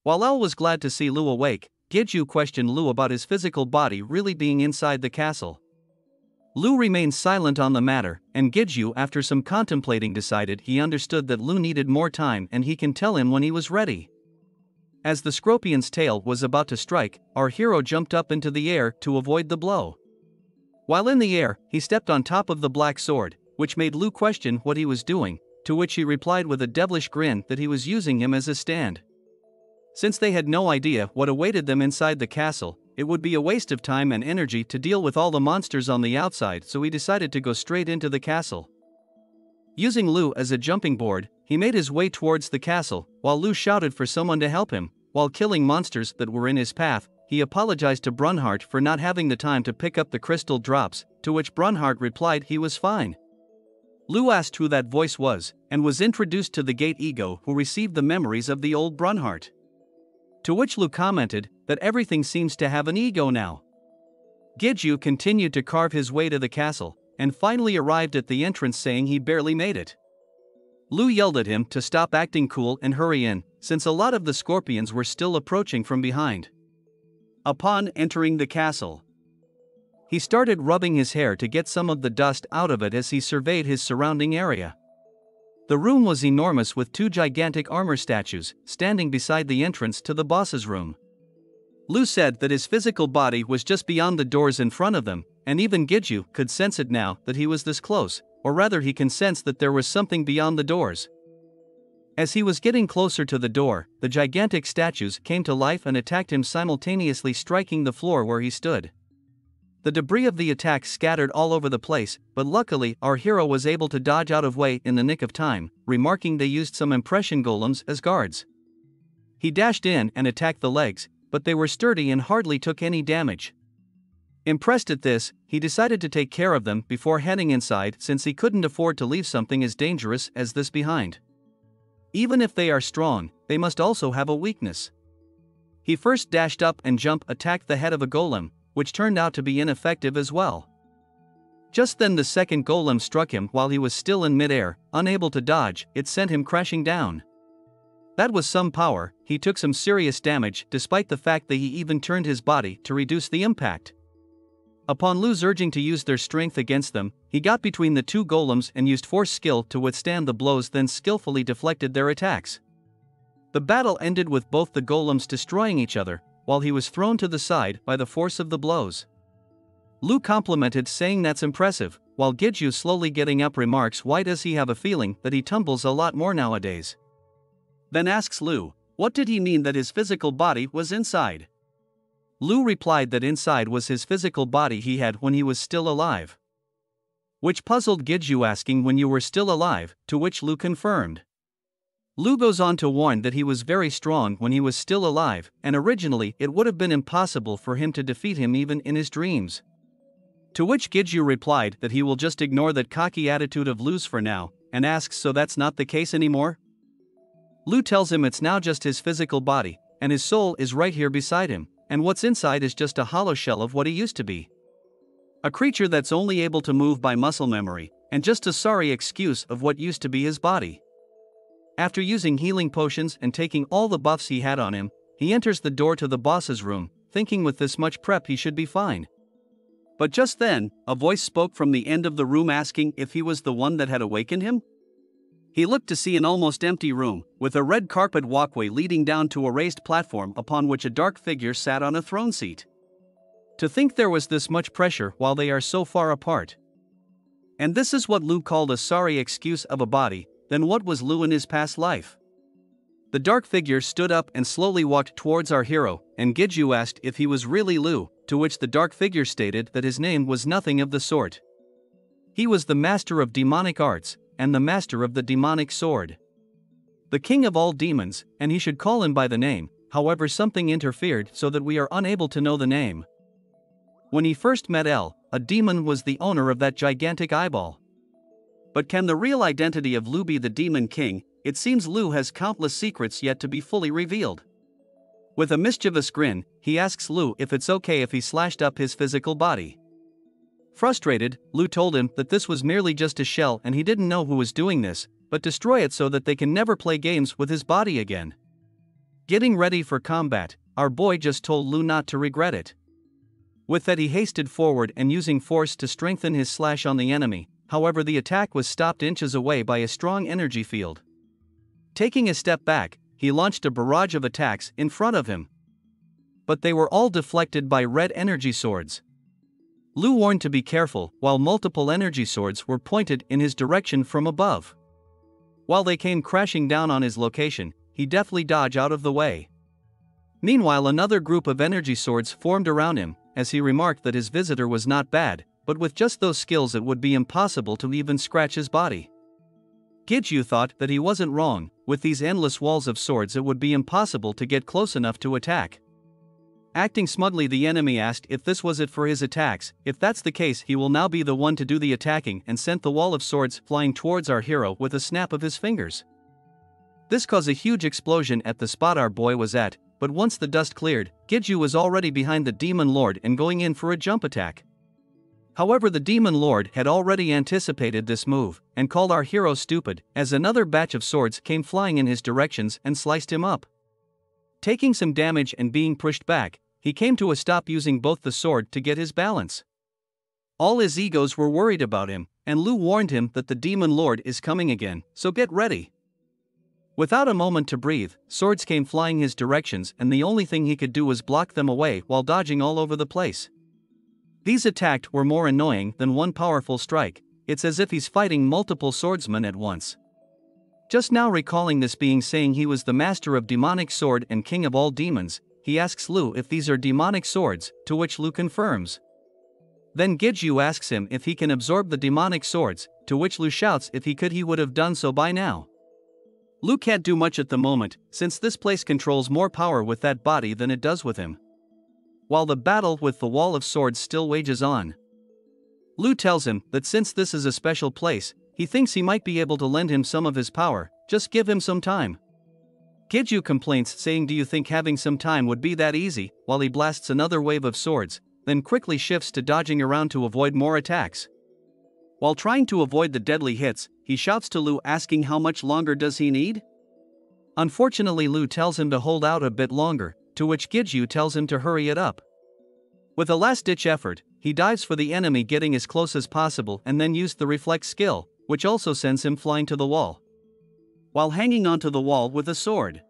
While L was glad to see Lu awake, Giju questioned Lu about his physical body really being inside the castle. Lu remained silent on the matter, and Giju, after some contemplating, decided he understood that Lu needed more time and he can tell him when he was ready. As the scorpion's tail was about to strike, our hero jumped up into the air to avoid the blow. While in the air, he stepped on top of the black sword, which made Lu question what he was doing, to which he replied with a devilish grin that he was using him as a stand. Since they had no idea what awaited them inside the castle, it would be a waste of time and energy to deal with all the monsters on the outside, so he decided to go straight into the castle. Using Lu as a jumping board, he made his way towards the castle, while Lu shouted for someone to help him. While killing monsters that were in his path, he apologized to Brunhart for not having the time to pick up the crystal drops, to which Brunhart replied he was fine. Lu asked who that voice was, and was introduced to the Gate Ego, who received the memories of the old Brunhart. To which Lu commented that everything seems to have an ego now. Giju continued to carve his way to the castle, and finally arrived at the entrance saying he barely made it. Lu yelled at him to stop acting cool and hurry in, since a lot of the scorpions were still approaching from behind. Upon entering the castle, he started rubbing his hair to get some of the dust out of it as he surveyed his surrounding area. The room was enormous, with two gigantic armor statues standing beside the entrance to the boss's room. Lu said that his physical body was just beyond the doors in front of them, and even Giju could sense it now that he was this close, or rather he can sense that there was something beyond the doors. As he was getting closer to the door, the gigantic statues came to life and attacked him, simultaneously striking the floor where he stood. The debris of the attack scattered all over the place, but luckily our hero was able to dodge out of way in the nick of time, remarking they used some impression golems as guards. He dashed in and attacked the legs, but they were sturdy and hardly took any damage. Impressed at this, he decided to take care of them before heading inside, since he couldn't afford to leave something as dangerous as this behind. Even if they are strong, they must also have a weakness. He first dashed up and attacked the head of a golem, which turned out to be ineffective as well. Just then the second golem struck him while he was still in midair, unable to dodge. It sent him crashing down. That was some power. He took some serious damage despite the fact that he even turned his body to reduce the impact. Upon Lu's urging to use their strength against them, he got between the two golems and used force skill to withstand the blows, then skillfully deflected their attacks. The battle ended with both the golems destroying each other, while he was thrown to the side by the force of the blows. Lu complimented, saying that's impressive, while Giju, slowly getting up, remarks, why does he have a feeling that he tumbles a lot more nowadays? Then asks Lu, what did he mean that his physical body was inside? Lu replied that inside was his physical body he had when he was still alive. Which puzzled Giju, asking when you were still alive, to which Lu confirmed. Lu goes on to warn that he was very strong when he was still alive, and originally it would have been impossible for him to defeat him even in his dreams. To which Giju replied that he will just ignore that cocky attitude of Lu's for now, and asks, so that's not the case anymore? Lu tells him it's now just his physical body, and his soul is right here beside him, and what's inside is just a hollow shell of what he used to be. A creature that's only able to move by muscle memory, and just a sorry excuse of what used to be his body. After using healing potions and taking all the buffs he had on him, he enters the door to the boss's room, thinking with this much prep he should be fine. But just then, a voice spoke from the end of the room asking if he was the one that had awakened him. He looked to see an almost empty room, with a red carpet walkway leading down to a raised platform upon which a dark figure sat on a throne seat. To think there was this much pressure while they are so far apart. And this is what Lu called a sorry excuse of a body. Then what was Lu in his past life? The dark figure stood up and slowly walked towards our hero, and Giju asked if he was really Lu, to which the dark figure stated that his name was nothing of the sort. He was the master of demonic arts, and the master of the demonic sword. The king of all demons, and he should call him by the name, however something interfered so that we are unable to know the name. When he first met L, a demon was the owner of that gigantic eyeball. But can the real identity of Lu be the Demon King? It seems Lu has countless secrets yet to be fully revealed. With a mischievous grin, he asks Lu if it's okay if he slashed up his physical body. Frustrated, Lu told him that this was merely just a shell and he didn't know who was doing this, but destroy it so that they can never play games with his body again. Getting ready for combat, our boy just told Lu not to regret it. With that he hasted forward and using force to strengthen his slash on the enemy, however the attack was stopped inches away by a strong energy field. Taking a step back, he launched a barrage of attacks in front of him. But they were all deflected by red energy swords. Lu warned to be careful, while multiple energy swords were pointed in his direction from above. While they came crashing down on his location, he deftly dodged out of the way. Meanwhile, another group of energy swords formed around him, as he remarked that his visitor was not bad, but with just those skills it would be impossible to even scratch his body. Gidju thought that he wasn't wrong. With these endless walls of swords it would be impossible to get close enough to attack. Acting smugly, the enemy asked if this was it for his attacks. If that's the case, he will now be the one to do the attacking, and sent the wall of swords flying towards our hero with a snap of his fingers. This caused a huge explosion at the spot our boy was at, but once the dust cleared, Gidju was already behind the Demon Lord and going in for a jump attack. However, the Demon Lord had already anticipated this move, and called our hero stupid, as another batch of swords came flying in his directions and sliced him up. Taking some damage and being pushed back, he came to a stop using both the sword to get his balance. All his egos were worried about him, and Lu warned him that the Demon Lord is coming again, so get ready. Without a moment to breathe, swords came flying his directions, and the only thing he could do was block them away while dodging all over the place. These attacks were more annoying than one powerful strike. It's as if he's fighting multiple swordsmen at once. Just now recalling this being saying he was the master of demonic sword and king of all demons, he asks Lu if these are demonic swords, to which Lu confirms. Then Gidju asks him if he can absorb the demonic swords, to which Lu shouts if he could he would have done so by now. Lu can't do much at the moment, since this place controls more power with that body than it does with him. While the battle with the wall of swords still wages on, Lu tells him that since this is a special place, he thinks he might be able to lend him some of his power, just give him some time. Gidju complains, saying, "Do you think having some time would be that easy?" while he blasts another wave of swords, then quickly shifts to dodging around to avoid more attacks. While trying to avoid the deadly hits, he shouts to Lu asking how much longer does he need? Unfortunately, Lu tells him to hold out a bit longer, to which Gidju tells him to hurry it up. With a last-ditch effort, he dives for the enemy, getting as close as possible, and then used the reflex skill, which also sends him flying to the wall, while hanging onto the wall with a sword.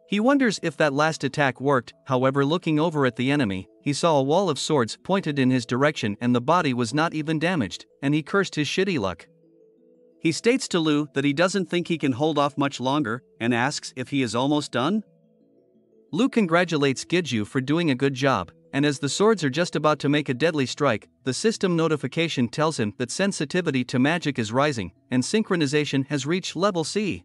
He wonders if that last attack worked. However, looking over at the enemy, he saw a wall of swords pointed in his direction and the body was not even damaged, and he cursed his shitty luck. He states to Lu that he doesn't think he can hold off much longer, and asks if he is almost done. Lu congratulates Gidju for doing a good job, and as the swords are just about to make a deadly strike, the system notification tells him that sensitivity to magic is rising, and synchronization has reached level C.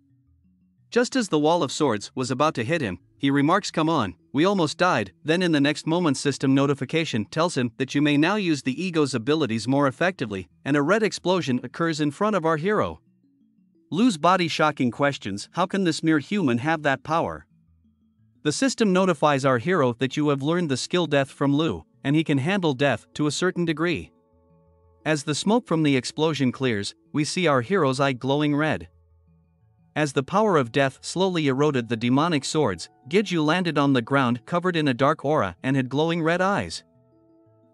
Just as the wall of swords was about to hit him, he remarks, "Come on, we almost died." Then in the next moment, system notification tells him that you may now use the ego's abilities more effectively, and a red explosion occurs in front of our hero. Lu's body shocking questions, how can this mere human have that power? The system notifies our hero that you have learned the skill death from Lu, and he can handle death to a certain degree. As the smoke from the explosion clears, we see our hero's eye glowing red. As the power of death slowly eroded the demonic swords, Gidju landed on the ground covered in a dark aura and had glowing red eyes.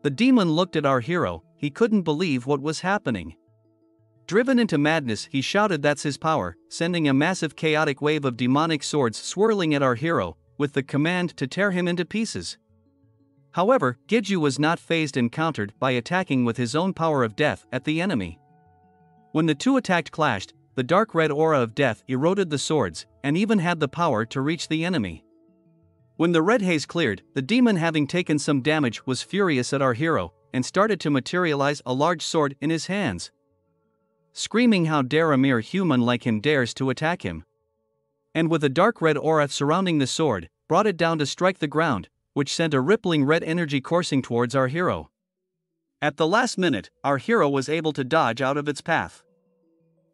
The demon looked at our hero. He couldn't believe what was happening. Driven into madness, he shouted that's his power, sending a massive chaotic wave of demonic swords swirling at our hero, with the command to tear him into pieces. However, Gidju was not fazed and countered by attacking with his own power of death at the enemy. When the two attacked clashed, the dark red aura of death eroded the swords, and even had the power to reach the enemy. When the red haze cleared, the demon, having taken some damage, was furious at our hero, and started to materialize a large sword in his hands, screaming how dare a mere human like him dares to attack him. And with a dark red aura surrounding the sword, brought it down to strike the ground, which sent a rippling red energy coursing towards our hero. At the last minute, our hero was able to dodge out of its path.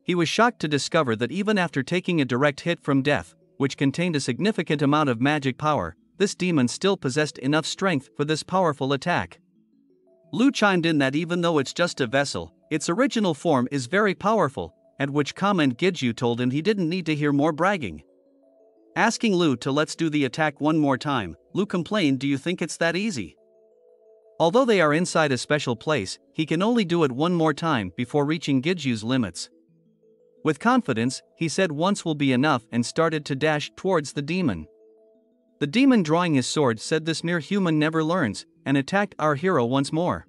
He was shocked to discover that even after taking a direct hit from death, which contained a significant amount of magic power, this demon still possessed enough strength for this powerful attack. Lu chimed in that even though it's just a vessel, its original form is very powerful, at which comment Gidju told him he didn't need to hear more bragging. Asking Lu to let's do the attack one more time, Lu complained, do you think it's that easy? Although they are inside a special place, he can only do it one more time before reaching Giju's limits. With confidence, he said once will be enough and started to dash towards the demon. The demon, drawing his sword, said this mere human never learns, and attacked our hero once more.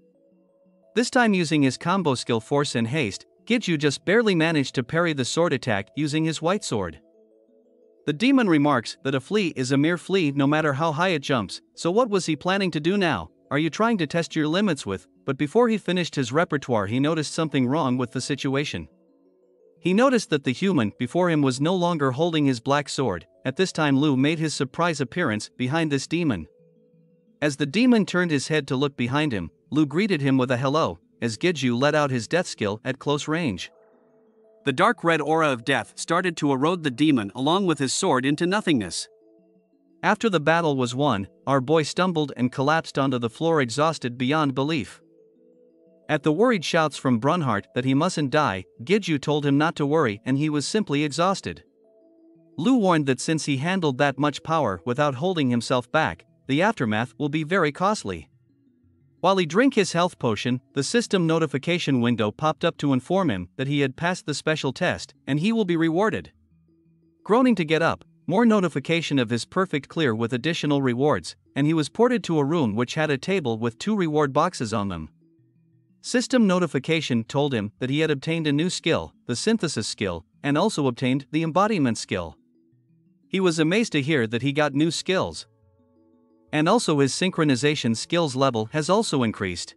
This time using his combo skill Force and Haste, Giju just barely managed to parry the sword attack using his white sword. The demon remarks that a flea is a mere flea no matter how high it jumps, so what was he planning to do now? Are you trying to test your limits with? But before he finished his repertoire, he noticed something wrong with the situation. He noticed that the human before him was no longer holding his black sword. At this time Lu made his surprise appearance behind this demon. As the demon turned his head to look behind him, Lu greeted him with a hello, as Giju let out his death skill at close range. The dark red aura of death started to erode the demon along with his sword into nothingness. After the battle was won, our boy stumbled and collapsed onto the floor exhausted beyond belief. At the worried shouts from Brunhart that he mustn't die, Giju told him not to worry and he was simply exhausted. Lu warned that since he handled that much power without holding himself back, the aftermath will be very costly. While he drank his health potion, the system notification window popped up to inform him that he had passed the special test and he will be rewarded. Groaning to get up, more notification of his perfect clear with additional rewards, and he was ported to a room which had a table with 2 reward boxes on them. System notification told him that he had obtained a new skill, the synthesis skill, and also obtained the embodiment skill. He was amazed to hear that he got new skills. And also his synchronization skills level has also increased.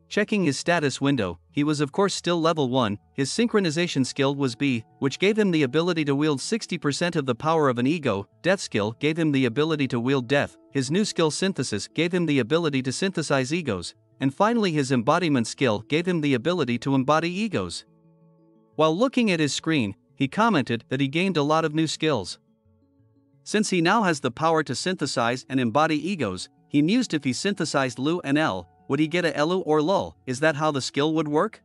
Checking his status window, he was of course still level 1, his synchronization skill was B, which gave him the ability to wield 60% of the power of an ego, death skill gave him the ability to wield death, his new skill synthesis gave him the ability to synthesize egos, and finally his embodiment skill gave him the ability to embody egos. While looking at his screen, he commented that he gained a lot of new skills. Since he now has the power to synthesize and embody egos, he mused if he synthesized Lu and L, would he get a Elu or Lul? Is that how the skill would work?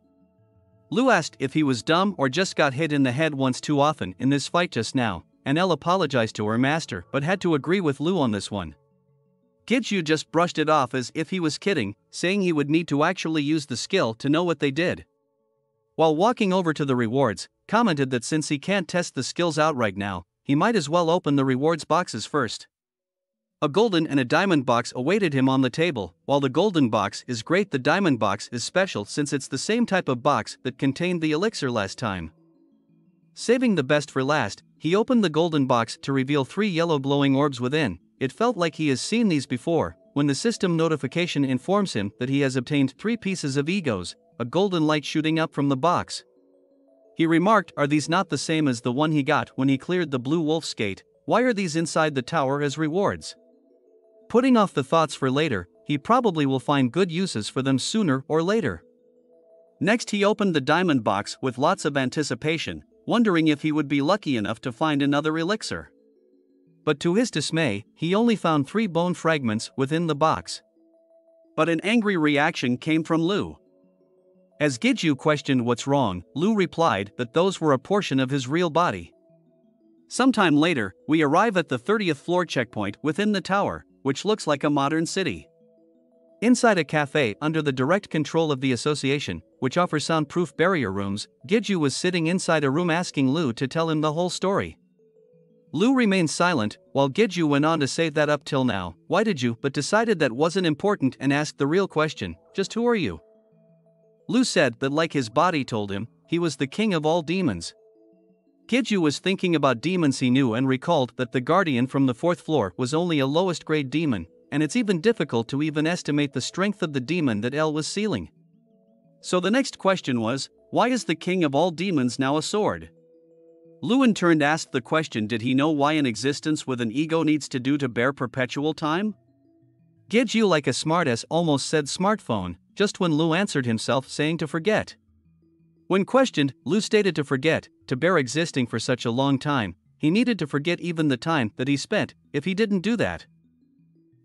Lu asked if he was dumb or just got hit in the head once too often in this fight just now, and L apologized to her master but had to agree with Lu on this one. Giju just brushed it off as if he was kidding, saying he would need to actually use the skill to know what they did. While walking over to the rewards, commented that since he can't test the skills out right now, he might as well open the rewards boxes first. A golden and a diamond box awaited him on the table. While the golden box is great, the diamond box is special since it's the same type of box that contained the elixir last time. Saving the best for last, he opened the golden box to reveal 3 yellow glowing orbs within. It felt like he has seen these before, when the system notification informs him that he has obtained 3 pieces of egos, a golden light shooting up from the box. He remarked, are these not the same as the one he got when he cleared the Blue Wolf's gate? Why are these inside the tower as rewards? Putting off the thoughts for later, he probably will find good uses for them sooner or later. Next he opened the diamond box with lots of anticipation, wondering if he would be lucky enough to find another elixir. But to his dismay, he only found 3 bone fragments within the box. But an angry reaction came from Lu. As Giju questioned what's wrong, Lu replied that those were a portion of his real body. Sometime later, we arrive at the 30th floor checkpoint within the tower, which looks like a modern city. Inside a cafe under the direct control of the association, which offers soundproof barrier rooms, Giju was sitting inside a room asking Lu to tell him the whole story. Lu remained silent, while Giju went on to say that up till now, why did you, but decided that wasn't important and asked the real question, just who are you? Lu said that like his body told him, he was the king of all demons. Giju was thinking about demons he knew and recalled that the guardian from the 4th floor was only a lowest grade demon, and it's even difficult to even estimate the strength of the demon that L was sealing. So the next question was, why is the king of all demons now a sword? Lu in turn asked the question, did he know why an existence with an ego needs to do to bear perpetual time? Giju like a smartass almost said smartphone, just when Lu answered himself saying to forget. When questioned, Lu stated to forget, to bear existing for such a long time, he needed to forget even the time that he spent. If he didn't do that,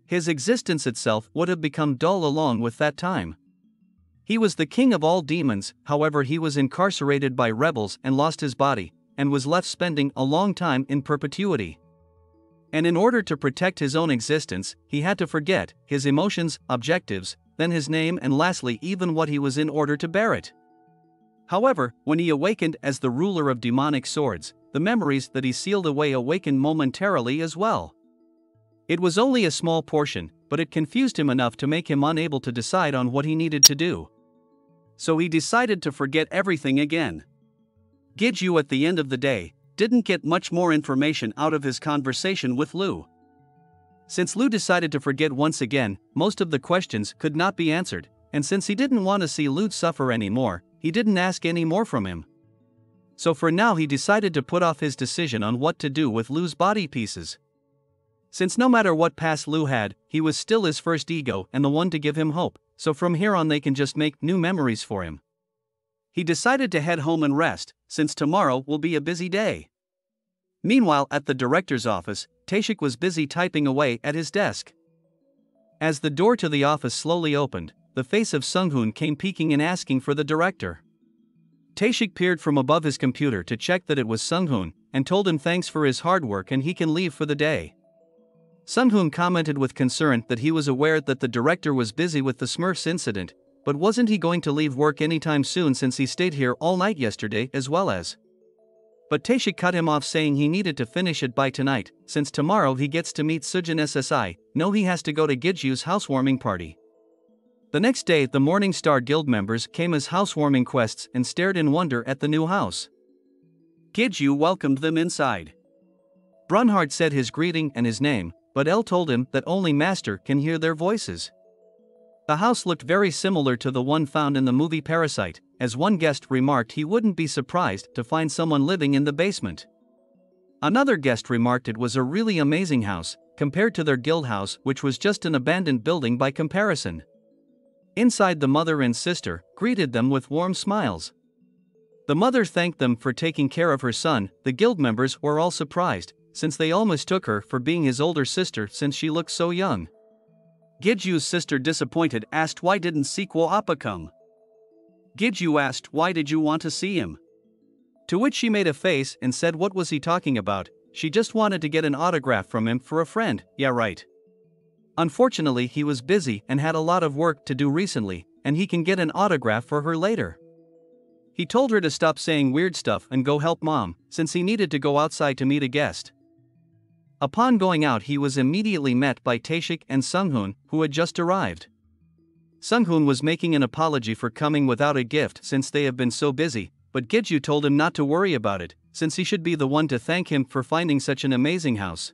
his existence itself would have become dull along with that time. He was the king of all demons, however he was incarcerated by rebels and lost his body, and was left spending a long time in perpetuity. And in order to protect his own existence, he had to forget his emotions, objectives, then his name, and lastly even what he was in order to bear it. However, when he awakened as the ruler of demonic swords, the memories that he sealed away awakened momentarily as well. It was only a small portion, but it confused him enough to make him unable to decide on what he needed to do. So he decided to forget everything again. Giju at the end of the day didn't get much more information out of his conversation with Lu. Since Lu decided to forget once again, most of the questions could not be answered, and since he didn't want to see Lu suffer anymore, he didn't ask any more from him. So for now he decided to put off his decision on what to do with Lu's body pieces. Since no matter what past Lu had, he was still his first ego and the one to give him hope, so from here on they can just make new memories for him. He decided to head home and rest, since tomorrow will be a busy day. Meanwhile, at the director's office, Taeshik was busy typing away at his desk. As the door to the office slowly opened, the face of Sunghoon came peeking in asking for the director. Taeshik peered from above his computer to check that it was Sunghoon, and told him thanks for his hard work and he can leave for the day. Sunghoon commented with concern that he was aware that the director was busy with the Smurfs incident, but wasn't he going to leave work anytime soon since he stayed here all night yesterday as well as. But Taeshik cut him off saying he needed to finish it by tonight, since tomorrow he gets to meet Sujin SSI, no he has to go to Giju's housewarming party. The next day the Morning Star Guild members came as housewarming quests and stared in wonder at the new house. Giju welcomed them inside. Brunhard said his greeting and his name, but El told him that only Master can hear their voices. The house looked very similar to the one found in the movie Parasite, as one guest remarked he wouldn't be surprised to find someone living in the basement. Another guest remarked it was a really amazing house, compared to their guild house which was just an abandoned building by comparison. Inside, the mother and sister greeted them with warm smiles. The mother thanked them for taking care of her son. The guild members were all surprised, since they all mistook her for being his older sister since she looked so young. Giju's sister, disappointed, asked why didn't Sequel Appa come. Giju asked why did you want to see him. To which she made a face and said what was he talking about, she just wanted to get an autograph from him for a friend, yeah right. Unfortunately he was busy and had a lot of work to do recently, and he can get an autograph for her later. He told her to stop saying weird stuff and go help mom, since he needed to go outside to meet a guest. Upon going out he was immediately met by Taeshik and Sunghoon, who had just arrived. Sunghoon was making an apology for coming without a gift since they have been so busy, but Giju told him not to worry about it, since he should be the one to thank him for finding such an amazing house.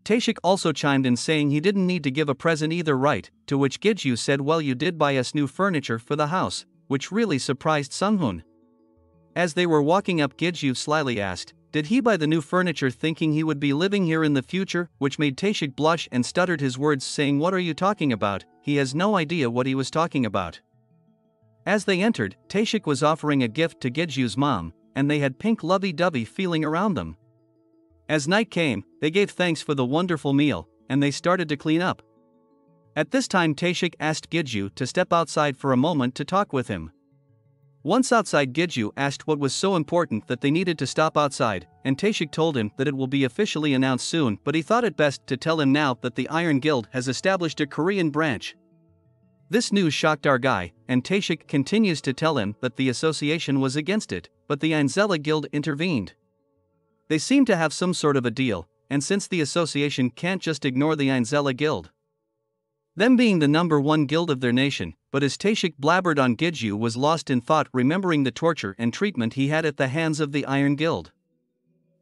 Taeshik also chimed in saying he didn't need to give a present either, right, to which Giju said well you did buy us new furniture for the house, which really surprised Sunghoon. As they were walking up, Giju slyly asked, did he buy the new furniture thinking he would be living here in the future, which made Taeshik blush and stuttered his words saying what are you talking about, he has no idea what he was talking about. As they entered, Taeshik was offering a gift to Giju's mom, and they had pink lovey-dovey feeling around them. As night came, they gave thanks for the wonderful meal, and they started to clean up. At this time Taeshik asked Giju to step outside for a moment to talk with him. Once outside, Giju asked what was so important that they needed to stop outside, and Taeshik told him that it will be officially announced soon, but he thought it best to tell him now that the Iron Guild has established a Korean branch. This news shocked our guy, and Taeshik continues to tell him that the association was against it, but the Ainzella Guild intervened. They seem to have some sort of a deal, and since the association can't just ignore the Ainzella Guild, them being the #1 guild of their nation, but as Taeshik blabbered on, Giju was lost in thought, remembering the torture and treatment he had at the hands of the Iron Guild.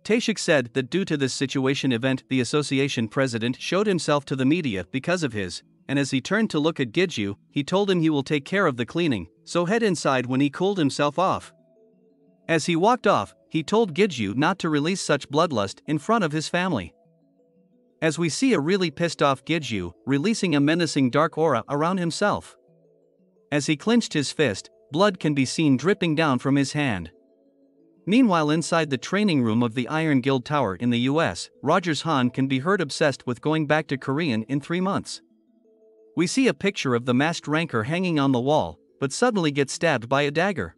Taeshik said that due to this situation event the association president showed himself to the media because of his, and as he turned to look at Giju, he told him he will take care of the cleaning, so head inside when he cooled himself off. As he walked off, he told Giju not to release such bloodlust in front of his family. As we see a really pissed off Giju releasing a menacing dark aura around himself. As he clenched his fist, blood can be seen dripping down from his hand. Meanwhile, inside the training room of the Iron Guild Tower in the US, Rogers Han can be heard obsessed with going back to Korean in 3 months. We see a picture of the masked ranker hanging on the wall, but suddenly gets stabbed by a dagger.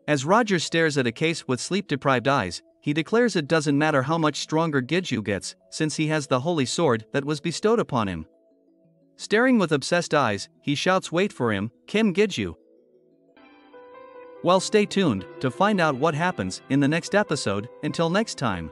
As Roger stares at a case with sleep-deprived eyes, he declares it doesn't matter how much stronger Giju gets, since he has the holy sword that was bestowed upon him. Staring with obsessed eyes, he shouts, "Wait for him, Kim Giju." Well, stay tuned to find out what happens in the next episode. Until next time.